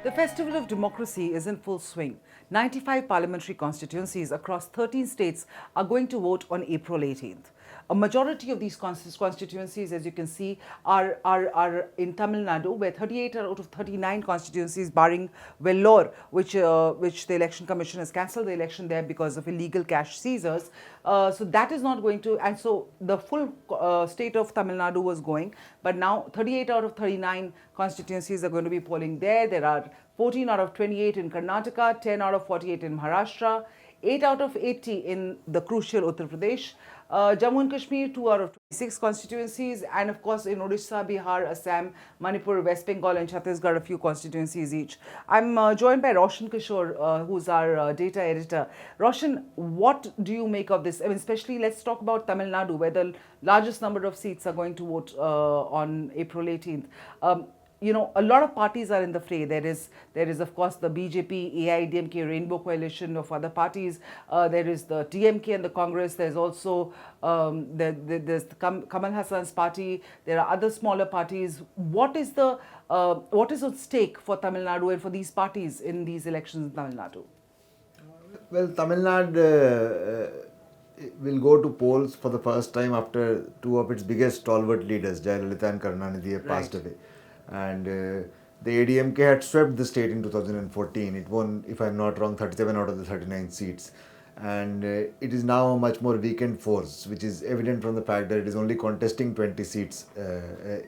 The festival of democracy is in full swing. 95 parliamentary constituencies across 13 states are going to vote on April 18th. A majority of these constituencies, as you can see, are in Tamil Nadu, where 38 out of 39 constituencies, barring Vellore, which the Election Commission has cancelled the election there because of illegal cash seizures. So that is not going to, and so the full state of Tamil Nadu was going, but now 38 out of 39 constituencies are going to be polling there. There are 14 out of 28 in Karnataka, 10 out of 48 in Maharashtra, 8 out of 80 in the crucial Uttar Pradesh, Jammu and Kashmir, 2 out of 26 constituencies, and of course in Odisha, Bihar, Assam, Manipur, West Bengal, and Chhattisgarh, a few constituencies each. I'm joined by Roshan Kishore, who's our data editor. Roshan, what do you make of this? I mean, especially let's talk about Tamil Nadu, where the largest number of seats are going to vote on April 18th. A lot of parties are in the fray. There is, of course, the BJP, AIDMK, Rainbow Coalition of other parties. There is the TMK and the Congress. There's also there's Kamal Hassan's party. There are other smaller parties. What is at stake for Tamil Nadu and for these parties in these elections in Tamil Nadu? Well, Tamil Nadu will go to polls for the first time after two of its biggest stalwart leaders, Jayalalitha and Karunanidhi, have passed away. And the ADMK had swept the state in 2014. It won, if I'm not wrong, 37 out of the 39 seats. And it is now a much more weakened force, which is evident from the fact that it is only contesting 20 seats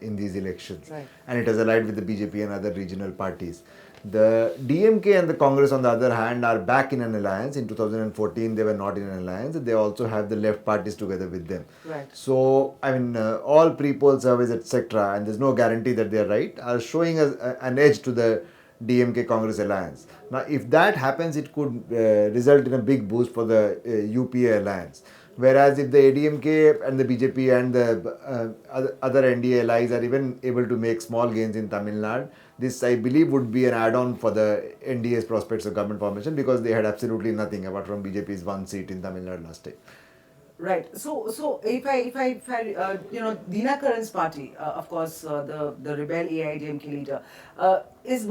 in these elections. Right. And it has allied with the BJP and other regional parties. The DMK and the Congress, on the other hand, are back in an alliance. In 2014, they were not in an alliance. They also have the left parties together with them. Right. So, I mean, all pre-poll surveys, etc., and there's no guarantee that they're right, are showing an edge to the DMK-Congress alliance. Now, if that happens, it could result in a big boost for the UPA alliance. Whereas if the ADMK and the BJP and the other NDA allies are even able to make small gains in Tamil Nadu, this I believe would be an add-on for the NDA's prospects of government formation, because they had absolutely nothing apart from BJP's one seat in Tamil Nadu last time. Right. So if I Dinakaran's party, of course, the rebel AIDMK leader, is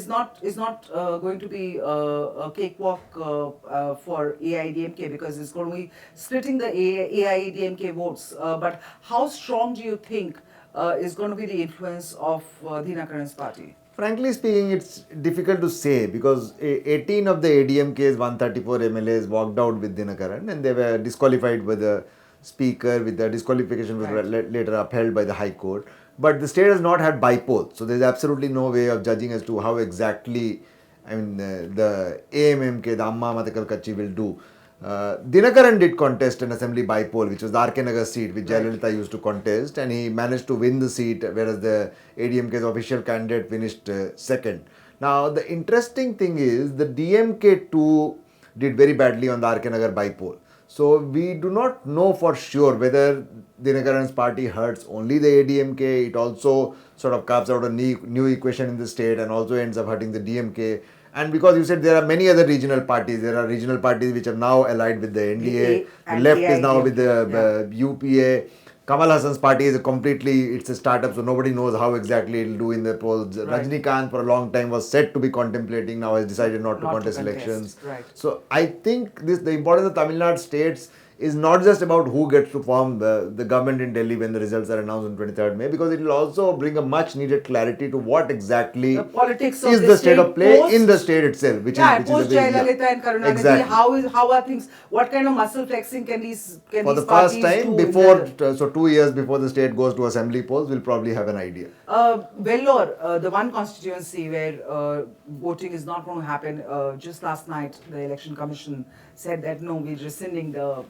not going to be a cakewalk for AIDMK, because it's going to be splitting the AIDMK votes. But how strong do you think is going to be the influence of Dinakaran's party? Frankly speaking, it's difficult to say, because 18 of the ADMK's 134 MLAs walked out with Dinakaran, and they were disqualified by the speaker, with the disqualification was later upheld by the High Court. But the state has not had bypolls, so there's absolutely no way of judging as to how exactly, the AMMK, the Amma Matakal Kachi, will do. Dinakaran did contest an assembly bypoll, which was the RK Nagar seat, which Jayalalitha used to contest, and he managed to win the seat, whereas the ADMK's official candidate finished second. Now, the interesting thing is the DMK too did very badly on the RK Nagar bypoll. So, we do not know for sure whether Dinakaran's party hurts only the ADMK. It also sort of carves out a new equation in the state and also ends up hurting the DMK. And because you said there are many other regional parties, there are regional parties which are now allied with the NDA, the left is now with the UPA. Kamal Hassan's party is it's a startup, so nobody knows how exactly it will do in the polls. Right. Rajnikant for a long time was said to be contemplating, now has decided not to contest elections. Right. So I think the importance of Tamil Nadu states is not just about who gets to form the government in Delhi when the results are announced on 23rd May, because it will also bring a much needed clarity to what exactly the politics is the state of play in the state itself, which is post Jayalalitha and Karunanidhi. Exactly. How are things? What kind of muscle flexing can these for the first time before, so 2 years before the state goes to assembly polls, we'll probably have an idea. Vellore, the one constituency where voting is not going to happen, just last night the election commission said that no, we're rescinding the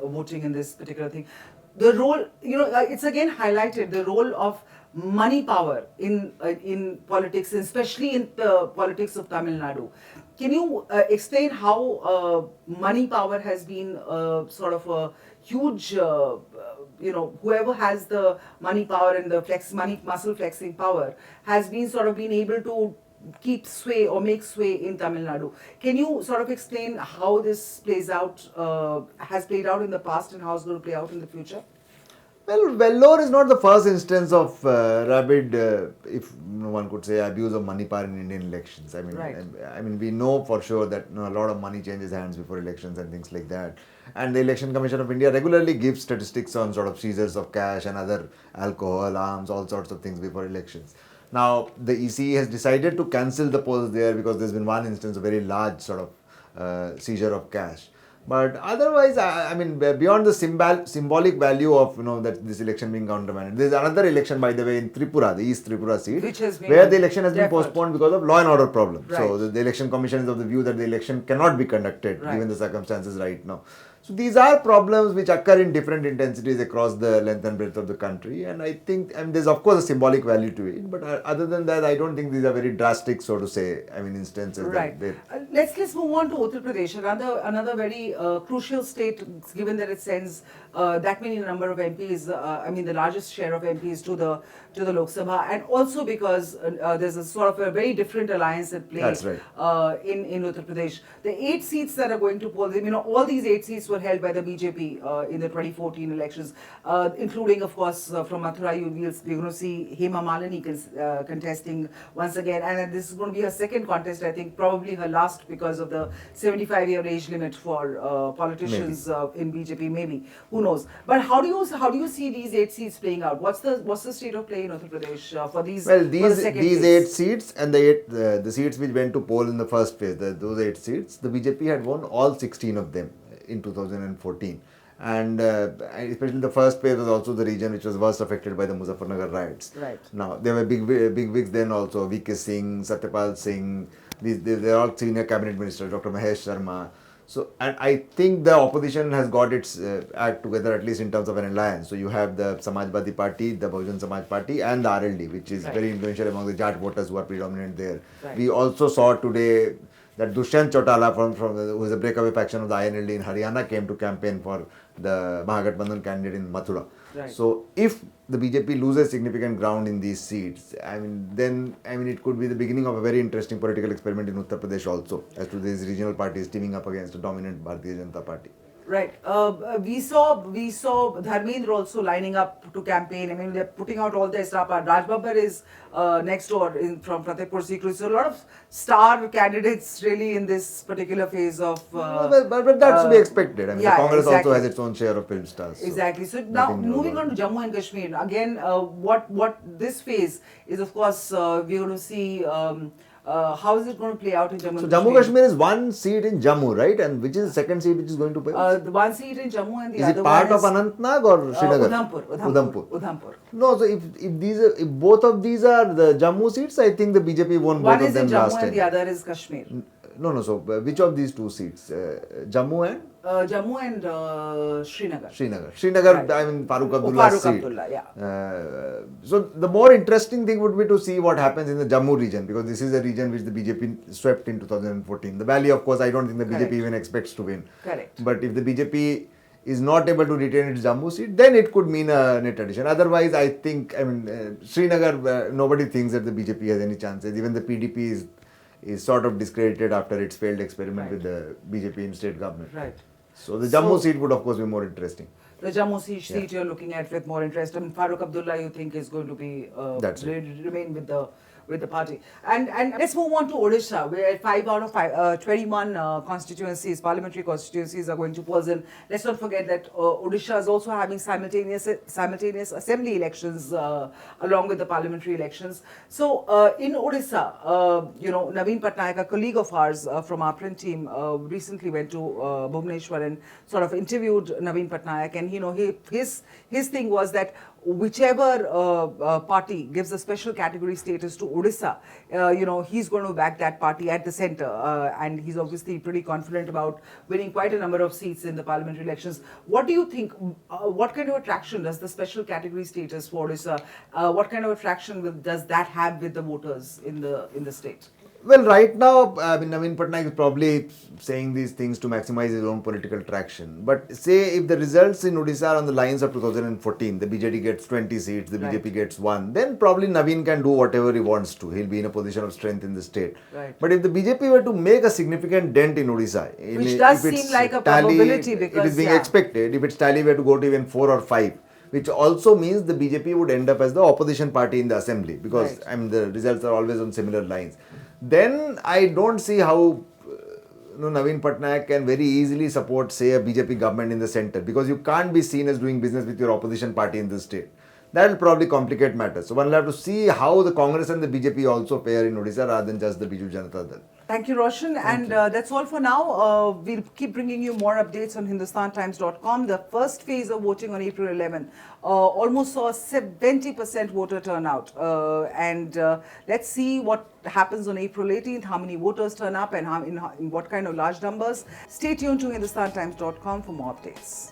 voting in this particular thing. The role, it's again highlighted the role of money power in politics, especially in the politics of Tamil Nadu. Can you explain how money power has been sort of a huge, whoever has the money power and the muscle flexing power has been able to keep sway or make sway in Tamil Nadu. Can you sort of explain how this plays out, has played out in the past, and how it's going to play out in the future? Well, Vellore is not the first instance of rabid, if one could say, abuse of money power in Indian elections. I mean, Right. I mean, we know for sure that a lot of money changes hands before elections and things like that. And the Election Commission of India regularly gives statistics on sort of seizures of cash and other alcohol, arms, all sorts of things before elections. Now, the EC has decided to cancel the polls there because there's been one instance of very large sort of seizure of cash. But otherwise, I mean, beyond the symbolic value of that this election being countermanded, there is another election, by the way, in Tripura, the East Tripura seat, Which has been where the election has been deferred. postponed because of law and order problems. Right. So the Election Commission is of the view that the election cannot be conducted Right. given the circumstances right now. So these are problems which occur in different intensities across the length and breadth of the country, and I think there's of course a symbolic value to it, but other than that, I don't think these are very drastic, so to say, instances. Right. Let's move on to Uttar Pradesh, another very crucial state, given that it sends that many number of MPs. The largest share of MPs to the Lok Sabha, and also because there's a sort of a very different alliance at play. That's right. In Uttar Pradesh. The 8 seats that are going to poll, all these 8 seats were held by the BJP in the 2014 elections, including, of course, from Mathura, we're going to see Hema Malini contesting once again, and this is going to be her second contest, I think, probably her last because of the 75-year age limit for politicians in BJP, maybe. Who knows? But how do you see these 8 seats playing out? What's the state of play in Uttar Pradesh for these? Well, for the second these phase? 8 seats and the seats which went to poll in the first phase, those 8 seats, the BJP had won all 16 of them in 2014. And especially the first phase was also the region which was worst affected by the Muzaffarnagar riots. Right. Now, there were big wigs then also, VK Singh, Satyapal Singh, they're all senior cabinet ministers, Dr. Mahesh Sharma. So, and I think the opposition has got its act together, at least in terms of an alliance. So, you have the Samajwadi Party, the Bahujan Samaj Party, and the RLD, which is very influential among the Jat voters who are predominant there. Right. We also saw today that Dushyant Chautala, who is a breakaway faction of the INLD in Haryana, came to campaign for the Mahagathbandhan candidate in Mathura. Right. So, if the BJP loses significant ground in these seats, then it could be the beginning of a very interesting political experiment in Uttar Pradesh also, as to these regional parties teaming up against a dominant Bharatiya Janata Party. Right. We saw Dharmendra also lining up to campaign. They're putting out all their stuff. Raj Babbar is next door from Fatehpur Sikri. So a lot of star candidates really in this particular phase of. But that's to be expected. The Congress exactly. also has its own share of film stars. So exactly. So now moving on to Jammu and Kashmir. Again, what this phase is, of course, we're going to see. How is it going to play out in Jammu and Kashmir? So Jammu Kashmir is one seat in Jammu, right? And which is the second seat which is going to play? The one seat in Jammu and the is other it part one of Anantnag or Srinagar? Udhampur. No, so if both of these are the Jammu seats, I think the BJP won One both of is them in last Jammu time. and the other is Kashmir. No. So which of these two seats? Jammu and? Jammu and Srinagar. Srinagar, Right. Farooq Abdullah's seat. Abdullah, yeah. So the more interesting thing would be to see what happens in the Jammu region, because this is a region which the BJP swept in 2014. The Valley, of course, I don't think the BJP even expects to win. Correct. But if the BJP is not able to retain its Jammu seat, then it could mean a net addition. Otherwise, I think, Srinagar, nobody thinks that the BJP has any chances. Even the PDP is sort of discredited after its failed experiment with the BJP in state government. Right. So the Jammu seat would of course be more interesting. The Jammu seat you're looking at with more interest. Farooq Abdullah, you think, is going to be remain with the party. And let's move on to Odisha, where 5 out of 21 parliamentary constituencies are going to polls. And let's not forget that Odisha is also having simultaneous assembly elections along with the parliamentary elections. So in Odisha, Naveen Patnaik, a colleague of ours from our print team, recently went to Bhubaneswar and sort of interviewed Naveen Patnaik, and his thing was that whichever party gives a special category status to Odisha, he's going to back that party at the centre, and he's obviously pretty confident about winning quite a number of seats in the parliamentary elections. What do you think? What kind of attraction does the special category status for Odisha? What kind of attraction does that have with the voters in the state? Well, right now, Naveen Patnaik is probably saying these things to maximize his own political traction. But say if the results in Odisha are on the lines of 2014, the BJD gets 20 seats, the BJP gets 1, then probably Naveen can do whatever he wants to. He'll be in a position of strength in the state. Right. But if the BJP were to make a significant dent in Odisha, which does seem like a probability, because it is being expected, if its tally were to go to even 4 or 5, which also means the BJP would end up as the opposition party in the assembly, because Right. I mean the results are always on similar lines. Then I don't see how Naveen Patnaik can very easily support, say, a BJP government in the center, because you can't be seen as doing business with your opposition party in the state. That will probably complicate matters. So one will have to see how the Congress and the BJP also fare in Odisha rather than just the Biju Janata Dal. Thank you, Roshan. And that's all for now. We'll keep bringing you more updates on HindustanTimes.com. The first phase of voting on April 11 almost saw 70% voter turnout. Let's see what happens on April 18th, how many voters turn up and in what kind of large numbers. Stay tuned to HindustanTimes.com for more updates.